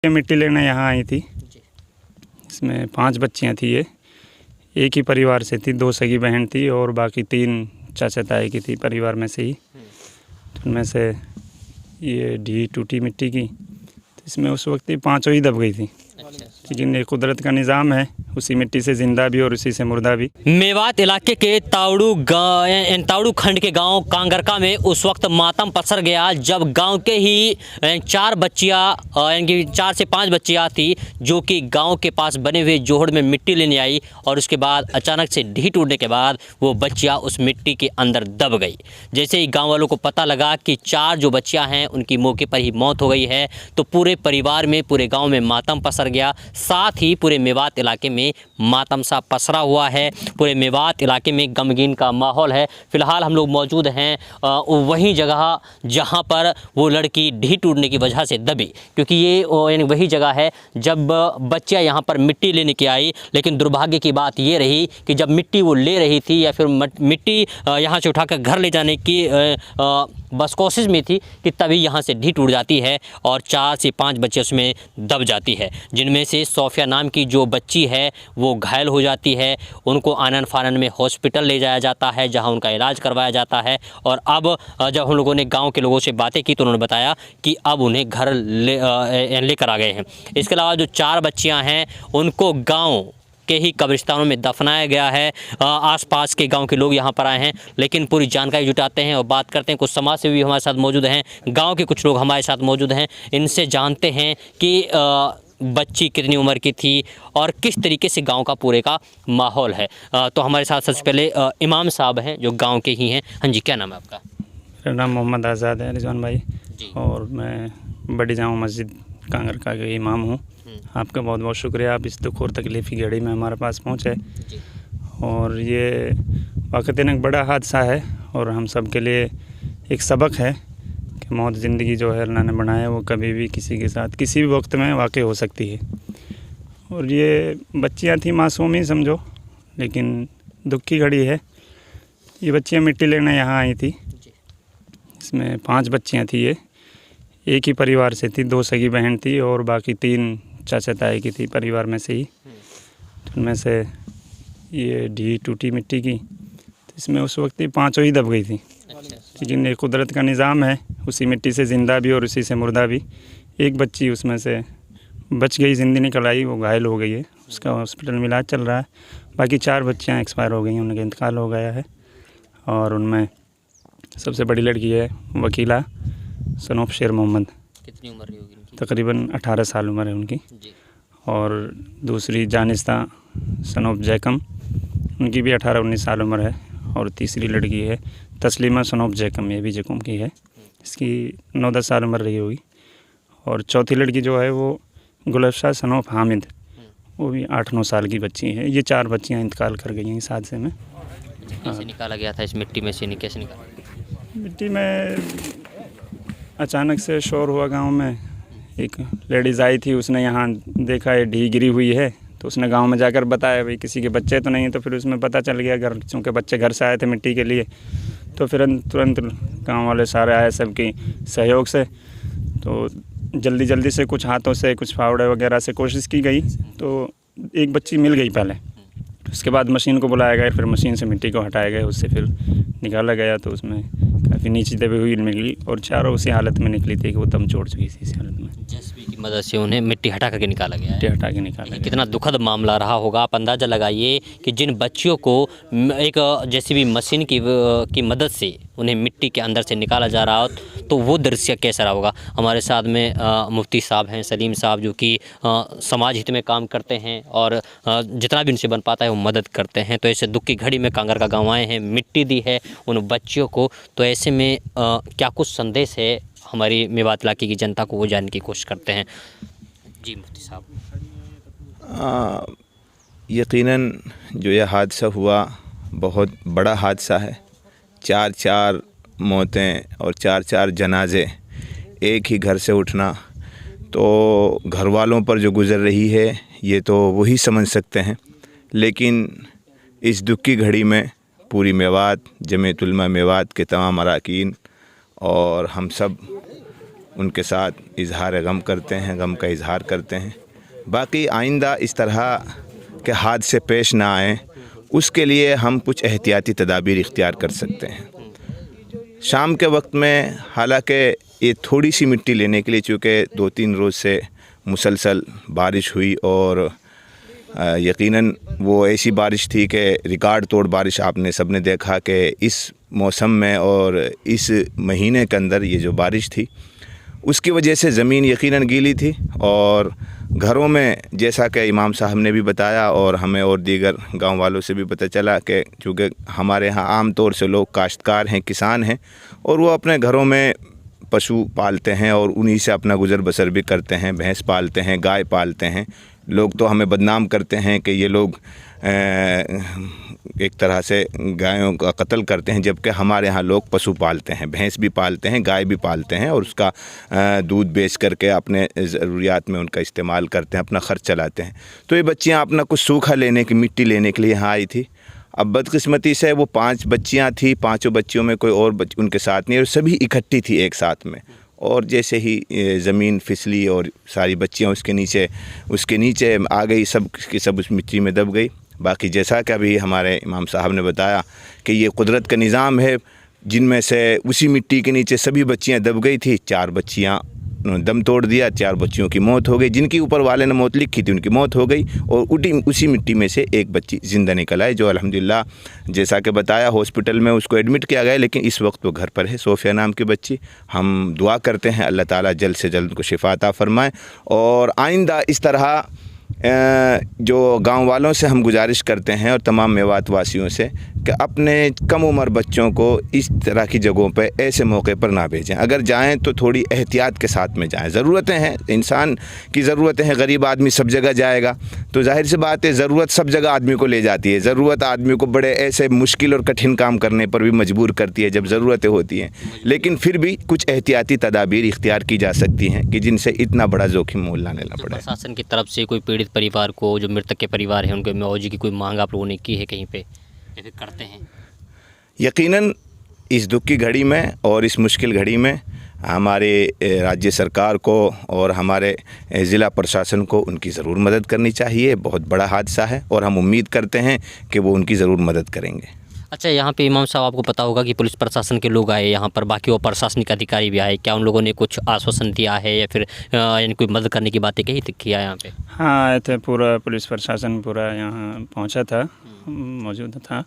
ये मिट्टी लेने यहाँ आई थी। इसमें 5 बच्चियाँ थी। ये एक ही परिवार से थी, 2 सगी बहन थी और बाकी 3 चाचा ताई की थी परिवार में से ही। उनमें से ये ढी टूटी मिट्टी की, तो इसमें उस वक्त ही 5 ही दब गई थी। लेकिन ये कुदरत का निज़ाम है, उसी मिट्टी से ज़िंदा भी और उसी से मुर्दा भी। मेवात इलाके के तावड़ू खंड के गांव कांगरका में उस वक्त मातम पसर गया जब गांव के ही 4 बच्चियां यानी 4 से 5 बच्चियां थी जो कि गांव के पास बने हुए जोहड़ में मिट्टी लेने आई और उसके बाद अचानक से ढी टूटने के बाद वो बच्चियां उस मिट्टी के अंदर दब गई। जैसे ही गाँव वालों को पता लगा कि 4 जो बच्चियाँ हैं उनकी मौके पर ही मौत हो गई है तो पूरे परिवार में, पूरे गाँव में मातम पसर गया। साथ ही पूरे मेवात इलाके में मातम सा पसरा हुआ है। पूरे मेवात इलाके में गमगीन का माहौल है। फिलहाल हम लोग मौजूद हैं वही जगह जहां पर वो लड़की ढी टूटने की वजह से दबी, क्योंकि ये यानी वही जगह है जब बच्चियां यहां पर मिट्टी लेने के आई। लेकिन दुर्भाग्य की बात ये रही कि जब मिट्टी वो ले रही थी या फिर मिट्टी यहां से उठाकर घर ले जाने की बस कोशिश में थी कि तभी यहाँ से ढी टूट जाती है और 4 से 5 बच्चे उसमें दब जाती है, जिनमें से सोफिया नाम की जो बच्ची है वो घायल हो जाती है। उनको आनन फानन में हॉस्पिटल ले जाया जाता है जहाँ उनका इलाज करवाया जाता है। और अब जब हम लोगों ने गांव के लोगों से बातें की तो उन्होंने बताया कि अब उन्हें घर लेकर आ गए हैं। इसके अलावा जो 4 बच्चियाँ हैं उनको गाँव के ही कब्रिस्तानों में दफनाया गया है। आसपास के गांव के लोग यहां पर आए हैं, लेकिन पूरी जानकारी जुटाते हैं और बात करते हैं। कुछ समाज सेवी भी हमारे साथ मौजूद हैं, गांव के कुछ लोग हमारे साथ मौजूद हैं। इनसे जानते हैं कि बच्ची कितनी उम्र की थी और किस तरीके से गांव का पूरे का माहौल है। तो हमारे साथ सबसे पहले इमाम साहब हैं जो गाँव के ही हैं। हाँ जी, क्या नाम है आपका? मेरा नाम मोहम्मद आज़ाद है रिजवान भाई, और मैं बड़ी जामा मस्जिद कांगरका के इमाम हूँ। आपका बहुत बहुत शुक्रिया, आप इस दुख और तकलीफ़ की घड़ी में हमारे पास पहुँचे। और ये वाक़तन एक बड़ा हादसा है और हम सब के लिए एक सबक है कि मौत ज़िंदगी जो है अल्लाह ने बनाया वो कभी भी किसी के साथ किसी भी वक्त में वाक़ई हो सकती है। और ये बच्चियाँ थी मासूम ही समझो, लेकिन दुख की घड़ी है। ये बच्चियाँ मिट्टी लेने यहाँ आई थी। इसमें 5 बच्चियाँ थी। ये एक ही परिवार से थी, 2 सगी बहन थी और बाकी 3 चाचा ताई की थी परिवार में से ही। उनमें से ये ढी टूटी मिट्टी की, तो इसमें उस वक्त ही 5 ही दब गई थी। लेकिन ये कुदरत का निज़ाम है, उसी मिट्टी से ज़िंदा भी और उसी से मुर्दा भी। एक बच्ची उसमें से बच गई, ज़िंदी निकल आई, वो घायल हो गई है, उसका हॉस्पिटल में इलाज चल रहा है। बाकी 4 बच्चियाँ एक्सपायर हो गई हैं, उनका इंतकाल हो गया है। और उनमें सबसे बड़ी लड़की है वकीला सनोफ शेर मोहम्मद। कितनी उम्र होगी उनकी? तकरीबन 18 साल उम्र है उनकी जी। और दूसरी जानिस्ता सनोफ जैकम, उनकी भी 18-19 साल उम्र है। और तीसरी लड़की है तस्लीमा सनोफ जैकम, ये भी जैकम की है, इसकी 9-10 साल उम्र रही होगी। और चौथी लड़की जो है वो गुलफ्शा सनोफ हामिद, वो भी 8-9 साल की बच्ची है। ये 4 बच्चियाँ इंतकाल कर गई हैं इस हादसे में। कैसे निकाला गया था इस मिट्टी में से? कैसे निकाला? मिट्टी में अचानक से शोर हुआ गांव में। एक लेडीज़ आई थी, उसने यहाँ देखा है ढी गिरी हुई है, तो उसने गांव में जाकर बताया भाई किसी के बच्चे तो नहीं है। तो फिर उसमें पता चल गया, घर चूँकि बच्चे घर से आए थे मिट्टी के लिए, तो फिर तुरंत गांव वाले सारे आए सबकी सहयोग से। तो जल्दी से कुछ हाथों से, कुछ फावड़े वगैरह से कोशिश की गई, तो एक बच्ची मिल गई पहले। उसके बाद मशीन को बुलाया गया, फिर मशीन से मिट्टी को हटाया गया, उससे फिर निकाला गया। तो उसमें काफ़ी नीचे दबी हुई मिली और 4 उसी हालत में निकली थी कि वो दम छोड़ चुकी थी इसी हालत में। जेसीबी की मदद से उन्हें मिट्टी हटा करके निकाला गया है। मिट्टी हटा के निकाला गया। कितना दुखद मामला रहा होगा। आप अंदाज़ा लगाइए कि जिन बच्चियों को एक जेसीबी मशीन की मदद से उन्हें मिट्टी के अंदर से निकाला जा रहा हो तो वो दृश्य कैसा रहा होगा। हमारे साथ में मुफ्ती साहब हैं, सलीम साहब, जो कि समाज हित में काम करते हैं और जितना भी उनसे बन पाता है वो मदद करते हैं। तो ऐसे दुख की घड़ी में कांगरका गाँव आए हैं, मिट्टी दी है उन बच्चियों को। तो ऐसे में क्या कुछ संदेश है हमारी मेवात इलाके की जनता को, वो जानने की कोशिश करते हैं। जी मुफ्ती साहब। यकीनन जो यह हादसा हुआ बहुत बड़ा हादसा है। 4 मौतें और 4 जनाजे एक ही घर से उठना, तो घर वालों पर जो गुज़र रही है ये तो वही समझ सकते हैं। लेकिन इस दुख की घड़ी में पूरी मेवात, जमीयत उलमा मेवात के तमाम अरकान और हम सब उनके साथ इजहार गम करते हैं, गम का इजहार करते हैं। बाकी आइंदा इस तरह के हादसे पेश ना आए, उसके लिए हम कुछ एहतियाती तदाबीर इख्तियार कर सकते हैं। शाम के वक्त में हालांकि ये थोड़ी सी मिट्टी लेने के लिए, चूँकि 2-3 रोज़ से मुसलसल बारिश हुई और यकीनन वो ऐसी बारिश थी कि रिकॉर्ड तोड़ बारिश आपने सबने देखा कि इस मौसम में और इस महीने के अंदर ये जो बारिश थी उसकी वजह से ज़मीन यकीनन गीली थी। और घरों में जैसा कि इमाम साहब ने भी बताया और हमें और दीगर गांव वालों से भी पता चला कि चूँकि हमारे यहाँ आम तौर से लोग काश्तकार हैं, किसान हैं, और वो अपने घरों में पशु पालते हैं और उन्हीं से अपना गुज़र बसर भी करते हैं। भैंस पालते हैं, गाय पालते हैं। लोग तो हमें बदनाम करते हैं कि ये लोग एक तरह से गायों का कत्ल करते हैं, जबकि हमारे यहाँ लोग पशु पालते हैं, भैंस भी पालते हैं, गाय भी पालते हैं और उसका दूध बेच करके अपने ज़रूरियात में उनका इस्तेमाल करते हैं, अपना ख़र्च चलाते हैं। तो ये बच्चियाँ अपना कुछ सूखा लेने की, मिट्टी लेने के लिए यहाँ आई थी। अब बदकिस्मती से वो 5 बच्चियाँ थी, 5 बच्चियों में कोई और उनके साथ नहीं, और सभी इकट्ठी थी एक साथ में। और जैसे ही ज़मीन फिसली और सारी बच्चियाँ उसके नीचे आ गई, सब की सब उस मिट्टी में दब गई। बाकी जैसा कि अभी हमारे इमाम साहब ने बताया कि ये कुदरत का निज़ाम है, जिनमें से उसी मिट्टी के नीचे सभी बच्चियाँ दब गई थी। 4 बच्चियाँ दम तोड़ दिया, 4 बच्चियों की मौत हो गई। जिनकी ऊपर वाले ने मौत लिखी थी उनकी मौत हो गई, और उसी मिट्टी में से एक बच्ची ज़िंदा निकल आई, जो अल्हम्दुलिल्लाह जैसा कि बताया हॉस्पिटल में उसको एडमिट किया गया, लेकिन इस वक्त वो घर पर है। सोफिया नाम की बच्ची। हम दुआ करते हैं अल्लाह ताला जल्द से जल्द उनको शिफा अता फरमाए। और आइंदा इस तरह जो गांव वालों से हम गुजारिश करते हैं और तमाम मेवात वासियों से कि अपने कम उम्र बच्चों को इस तरह की जगहों पे ऐसे मौके पर ना भेजें। अगर जाएं तो थोड़ी एहतियात के साथ में जाएं। ज़रूरतें हैं, इंसान की ज़रूरतें हैं, गरीब आदमी सब जगह जाएगा तो जाहिर सी बात है ज़रूरत सब जगह आदमी को ले जाती है। ज़रूरत आदमी को बड़े ऐसे मुश्किल और कठिन काम करने पर भी मजबूर करती है जब ज़रूरतें होती हैं, लेकिन फिर भी कुछ एहतियाती तदाबीर इख्तियार की जा सकती हैं कि जिनसे इतना बड़ा जोखिम मोल ना लेना पड़े। प्रशासन की तरफ से कोई पीड़ित परिवार को, जो मृतक के परिवार हैं, उनके मुआवजे की कोई मांग आप लोगों ने की है कहीं पे, या फिर करते हैं? यकीनन इस दुख की घड़ी में और इस मुश्किल घड़ी में हमारे राज्य सरकार को और हमारे ज़िला प्रशासन को उनकी ज़रूर मदद करनी चाहिए। बहुत बड़ा हादसा है और हम उम्मीद करते हैं कि वो उनकी ज़रूर मदद करेंगे। अच्छा, यहाँ पे इमाम साहब आपको पता होगा कि पुलिस प्रशासन के लोग आए यहाँ पर, बाकी वो प्रशासनिक अधिकारी भी आए, क्या उन लोगों ने कुछ आश्वासन दिया है या फिर यानी कोई मदद करने की बातें कही किया यहाँ पे? हाँ, आए थे, पूरा पुलिस प्रशासन पूरा यहाँ पहुँचा था, मौजूद था,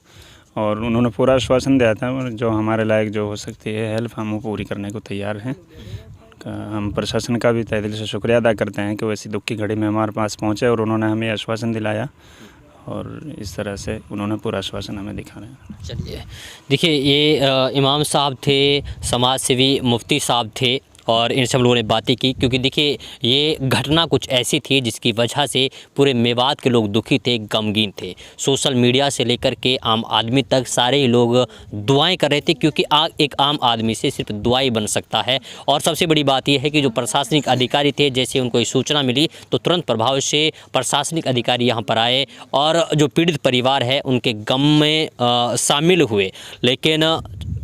और उन्होंने पूरा आश्वासन दिया था जो हमारे लायक जो हो सकती है हेल्प हम वो पूरी करने को तैयार हैं। हम प्रशासन का भी तहे दिल से शुक्रिया अदा करते हैं कि वो ऐसी दुख की घड़ी में हमारे पास पहुँचे और उन्होंने हमें आश्वासन दिलाया, और इस तरह से उन्होंने पूरा आश्वासन हमें दिखाया। चलिए, देखिए, ये इमाम साहब थे, समाज सेवी मुफ्ती साहब थे, और इन सब लोगों ने बातें की, क्योंकि देखिए ये घटना कुछ ऐसी थी जिसकी वजह से पूरे मेवात के लोग दुखी थे, गमगीन थे। सोशल मीडिया से लेकर के आम आदमी तक सारे ही लोग दुआएं कर रहे थे, क्योंकि एक आम आदमी से सिर्फ दुआ ही बन सकता है। और सबसे बड़ी बात यह है कि जो प्रशासनिक अधिकारी थे, जैसे उनको ये सूचना मिली तो तुरंत प्रभाव से प्रशासनिक अधिकारी यहाँ पर आए और जो पीड़ित परिवार है उनके गम में शामिल हुए। लेकिन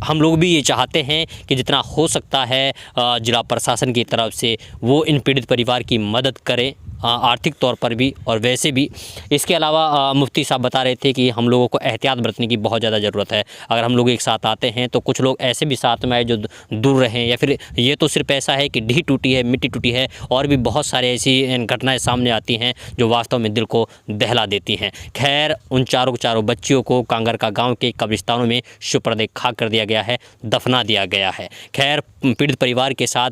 हम लोग भी ये चाहते हैं कि जितना हो सकता है जिला प्रशासन की तरफ से वो इन पीड़ित परिवार की मदद करें, आर्थिक तौर पर भी और वैसे भी। इसके अलावा मुफ्ती साहब बता रहे थे कि हम लोगों को एहतियात बरतने की बहुत ज़्यादा ज़रूरत है। अगर हम लोग एक साथ आते हैं तो कुछ लोग ऐसे भी साथ में आए जो दूर रहें, या फिर ये तो सिर्फ ऐसा है कि ढी टूटी है, मिट्टी टूटी है, और भी बहुत सारे ऐसी घटनाएं सामने आती हैं जो वास्तव में दिल को दहला देती हैं। खैर, उन चारों बच्चियों को कांगरका गाँव के कब्रिस्तानों में सुपर्द खाक कर दिया गया है, दफना दिया गया है। खैर, पीड़ित परिवार के साथ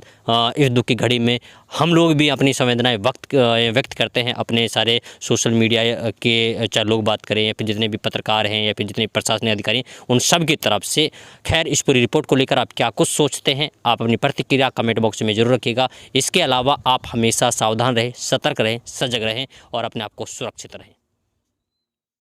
इस दुख की घड़ी में हम लोग भी अपनी संवेदनाएं व्यक्त करते हैं। अपने सारे सोशल मीडिया के चाहे लोग बात करें या फिर जितने भी पत्रकार हैं या फिर जितने प्रशासनिक अधिकारी हैं, उन सब की तरफ से। खैर, इस पूरी रिपोर्ट को लेकर आप क्या कुछ सोचते हैं, आप अपनी प्रतिक्रिया कमेंट बॉक्स में ज़रूर रखिएगा। इसके अलावा आप हमेशा सावधान रहें, सतर्क रहें, सजग रहें और अपने आप को सुरक्षित रहें।